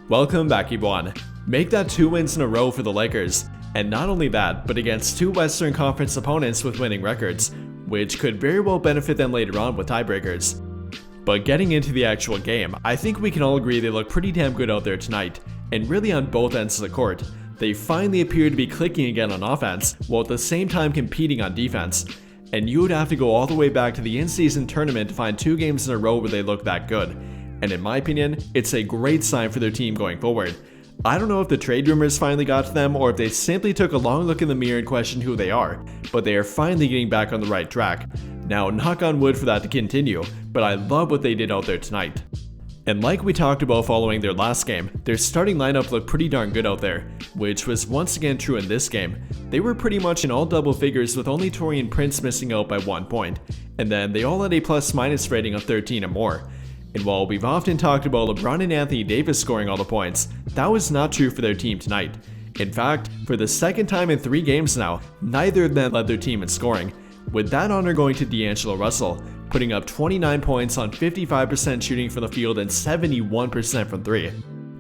Welcome back, everyone. Make that 2 wins in a row for the Lakers. And not only that, but against 2 Western Conference opponents with winning records, which could very well benefit them later on with tiebreakers. But getting into the actual game, I think we can all agree they look pretty damn good out there tonight, and really on both ends of the court. They finally appear to be clicking again on offense, while at the same time competing on defense. And you would have to go all the way back to the in-season tournament to find 2 games in a row where they look that good. And in my opinion, it's a great sign for their team going forward. I don't know if the trade rumors finally got to them or if they simply took a long look in the mirror and questioned who they are, but they are finally getting back on the right track. Now, knock on wood for that to continue, but I love what they did out there tonight. And like we talked about following their last game, their starting lineup looked pretty darn good out there, which was once again true in this game. They were pretty much in all double figures with only Taurean Prince missing out by 1 point, and then they all had a plus-minus rating of 13 or more. And while we've often talked about LeBron and Anthony Davis scoring all the points, that was not true for their team tonight. In fact, for the second time in 3 games now, neither of them led their team in scoring, with that honor going to D'Angelo Russell, putting up 29 points on 55% shooting from the field and 71% from 3.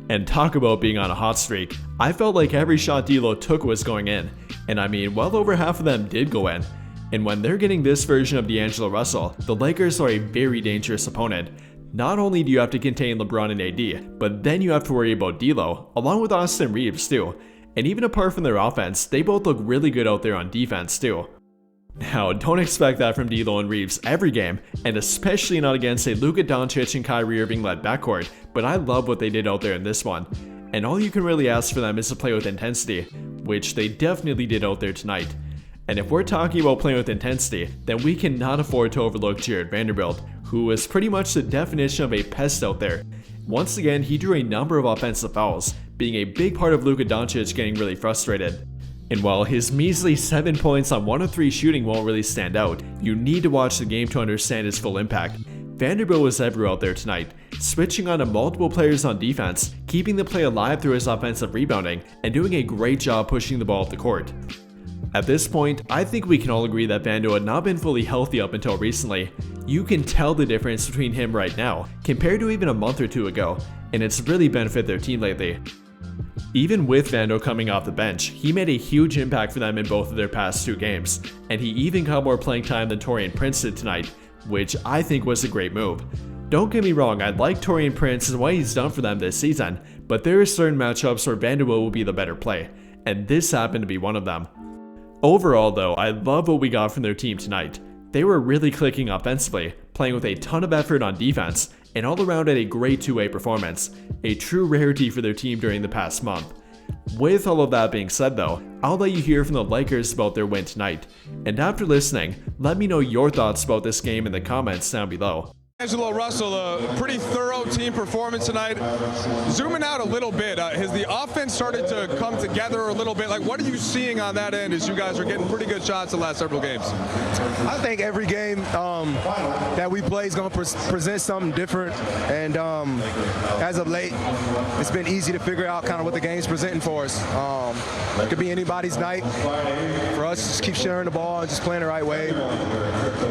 And talk about being on a hot streak, I felt like every shot D'Lo took was going in, and I mean well over half of them did go in. And when they're getting this version of D'Angelo Russell, the Lakers are a very dangerous opponent. Not only do you have to contain LeBron and AD, but then you have to worry about D'Lo, along with Austin Reeves too. And even apart from their offense, they both look really good out there on defense too. Now, don't expect that from D'Lo and Reeves every game, and especially not against a Luka Doncic and Kyrie Irving led backcourt, but I love what they did out there in this one. And all you can really ask for them is to play with intensity, which they definitely did out there tonight. And if we're talking about playing with intensity, then we cannot afford to overlook Jarred Vanderbilt, who was pretty much the definition of a pest out there. Once again, he drew a number of offensive fouls, being a big part of Luka Doncic getting really frustrated. And while his measly 7 points on 1 of 3 shooting won't really stand out, you need to watch the game to understand his full impact. Vanderbilt was everywhere out there tonight, switching on to multiple players on defense, keeping the play alive through his offensive rebounding, and doing a great job pushing the ball up the court. At this point, I think we can all agree that Vando had not been fully healthy up until recently. You can tell the difference between him right now, compared to even a month or 2 ago, and it's really benefited their team lately. Even with Vando coming off the bench, he made a huge impact for them in both of their past 2 games, and he even got more playing time than Taurean Prince did tonight, which I think was a great move. Don't get me wrong, I like Taurean Prince and what he's done for them this season, but there are certain matchups where Vanderbilt will be the better play, and this happened to be one of them. Overall though, I love what we got from their team tonight. They were really clicking offensively, playing with a ton of effort on defense, and all around had a great 2-way performance, a true rarity for their team during the past month. With all of that being said though, I'll let you hear from the Lakers about their win tonight, and after listening, let me know your thoughts about this game in the comments down below. D'Angelo Russell, a pretty thorough team performance tonight. Zooming out a little bit, has the offense started to come together a little bit? Like, what are you seeing on that end as you guys are getting pretty good shots the last several games? I think every game that we play is going to present something different, and as of late, it's been easy to figure out kind of what the game's presenting for us. It could be anybody's night. For us, just keep sharing the ball and just playing the right way.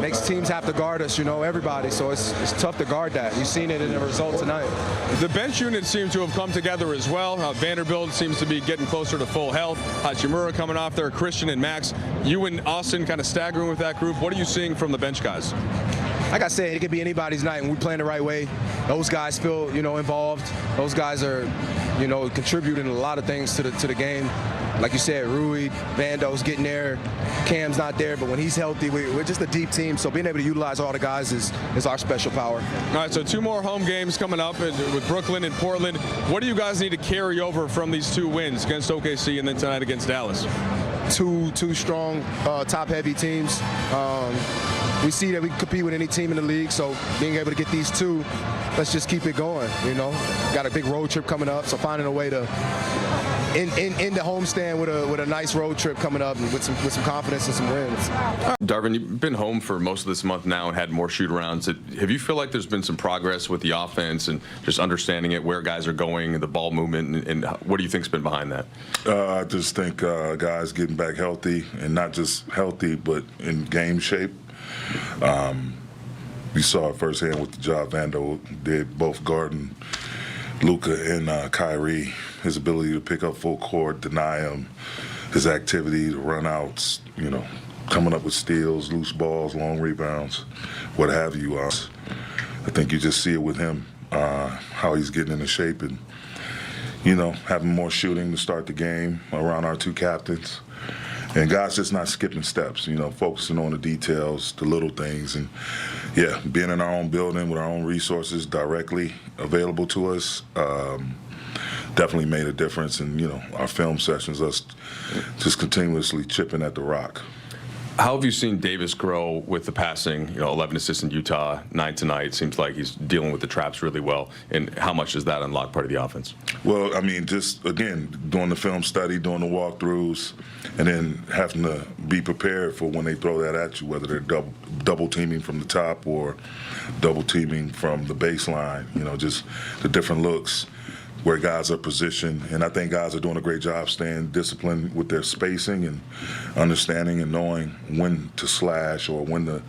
Makes teams have to guard us, everybody. So it's tough to guard that. You've seen it in the result tonight. The bench unit seems to have come together as well. Vanderbilt seems to be getting closer to full health. Hachimura coming off there, Christian and Max. You and Austin kind of staggering with that group. What are you seeing from the bench guys? Like I said, it could be anybody's night when we playing the right way. Those guys feel, involved. Those guys are, contributing a lot of things to the game. Like you said, Rui, Vando's getting there. Cam's not there, but when he's healthy, we're just a deep team. So being able to utilize all the guys is our special power. All right, so 2 more home games coming up with Brooklyn and Portland. What do you guys need to carry over from these 2 wins against OKC and then tonight against Dallas? Two strong, top-heavy teams. We see that we can compete with any team in the league, so being able to get these 2, let's just keep it going, Got a big road trip coming up, so finding a way to in the homestand with a nice road trip coming up and with some confidence and some wins. Darvin, you've been home for most of this month now and had more shoot-arounds. Have you feel like there's been some progress with the offense and just understanding it, where guys are going, and the ball movement, and what do you think's been behind that? I just think guys getting back healthy, and not just healthy, but in game shape. We saw it firsthand with the job Vando did, both guarding Luka and Kyrie, his ability to pick up full court, deny him, his activity to run outs, coming up with steals, loose balls, long rebounds, what have you. I think you just see it with him, how he's getting into shape and, having more shooting to start the game around our two captains. And guys just not skipping steps, focusing on the details, the little things. And, yeah, being in our own building with our own resources directly available to us definitely made a difference. And, our film sessions, us just continuously chipping at the rock. How have you seen Davis grow with the passing? 11 assists in Utah, 9 tonight. Seems like he's dealing with the traps really well. And how much does that unlock part of the offense? Well, just, again, doing the film study, doing the walkthroughs, and then having to be prepared for when they throw that at you, whether they're double teaming from the top or double teaming from the baseline, just the different looks where guys are positioned. And I think guys are doing a great job staying disciplined with their spacing and understanding and knowing when to slash or when to,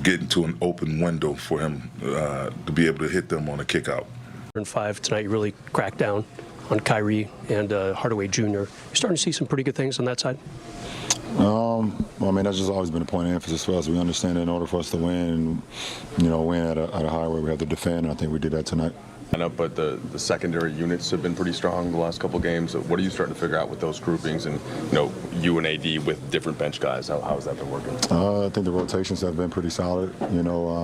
get into an open window for him to be able to hit them on a kick out. In 5 tonight, you really cracked down on Kyrie and Hardaway Jr. You're starting to see some pretty good things on that side? That's just always been a point of emphasis for us. We understand that in order for us to win, win at a high way, we have to defend, and I think we did that tonight. I know, but the secondary units have been pretty strong the last couple of games. What are you starting to figure out with those groupings and, you and AD with different bench guys? How has that been working? I think the rotations have been pretty solid,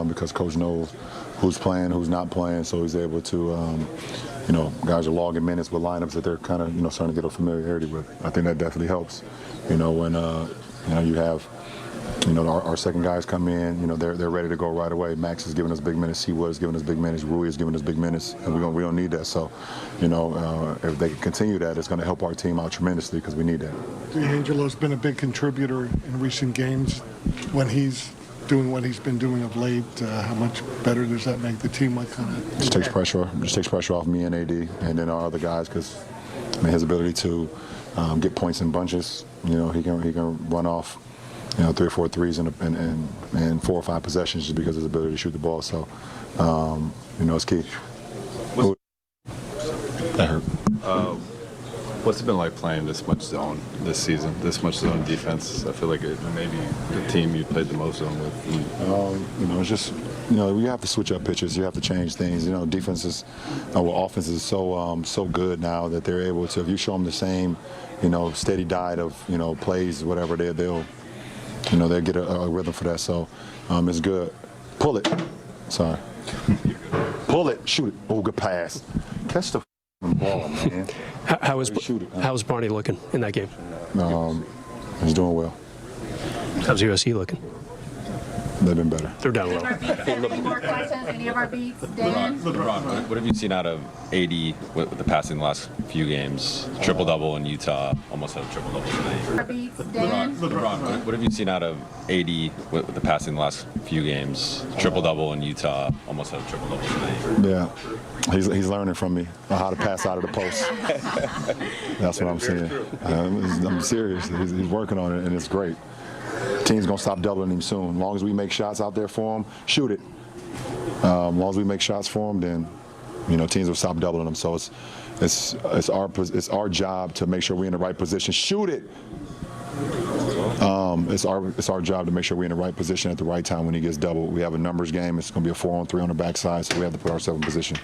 because Coach knows who's playing, who's not playing, so he's able to, guys are logging minutes with lineups that they're kind of, starting to get a familiarity with. I think that definitely helps, when, you have our second guys come in, they're ready to go right away. Max is giving us big minutes. Seawood is giving us big minutes. Rui is giving us big minutes, and we don't need that. So, if they can continue that, it's going to help our team out tremendously because we need that. D'Angelo's been a big contributor in recent games. When he's doing what he's been doing of late, how much better does that make the team? What kind of just takes pressure off me and AD, and then our other guys because his ability to get points in bunches. He can run off 3 or 4 threes in 4 or 5 possessions just because of his ability to shoot the ball. So, it's key. That hurt. What's it been like playing this much zone this season, this much zone defense? I feel like it may be the team you played the most zone with. It's just, you have to switch up pitches. You have to change things. Defenses, offense is so good now that they're able to, if you show them the same, steady diet of, plays, whatever, they'll get a rhythm for that. So it's good. Pull it. Sorry. Pull it. Shoot it. Oh, good pass. Catch the ball, man. How was Barney looking in that game? He's doing well. How's USC looking? They've been better. They're down low. Any more questions? Any of our beats? Dan? LeBron, what have you seen out of AD with the passing the last few games? Triple-double in Utah, almost had a triple-double tonight. Our beats? Dan? LeBron, what have you seen out of AD with the passing the last few games? Triple-double in Utah, almost had a triple-double tonight. Yeah, he's learning from me on how to pass out of the post. That's what I'm seeing. I'm serious. He's working on it, and it's great. Team's going to stop doubling him soon. As long as we make shots out there for him, shoot it. As long as we make shots for him, then, teams will stop doubling him. So it's our job to make sure we're in the right position. Shoot it. It's our job to make sure we're in the right position at the right time when he gets doubled. We have a numbers game. It's going to be a 4-on-3 on the backside, so we have to put ourselves in position.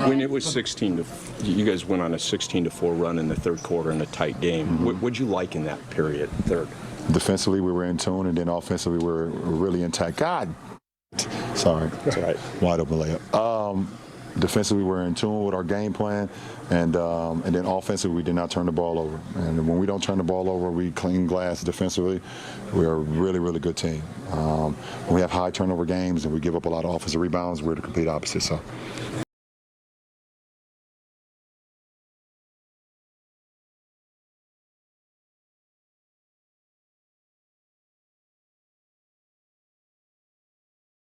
When it was you guys went on a 16-4 run in the third quarter in a tight game. Mm-hmm. What'd you like in that period, third? Defensively, we were in tune, and then offensively, we were really intact. God, sorry, that's all right. Wide open layup. Defensively, we were in tune with our game plan, and then offensively, we did not turn the ball over. And when we don't turn the ball over, we clean glass defensively. We are a really, really good team. When we have high turnover games and we give up a lot of offensive rebounds, we're the complete opposite. So.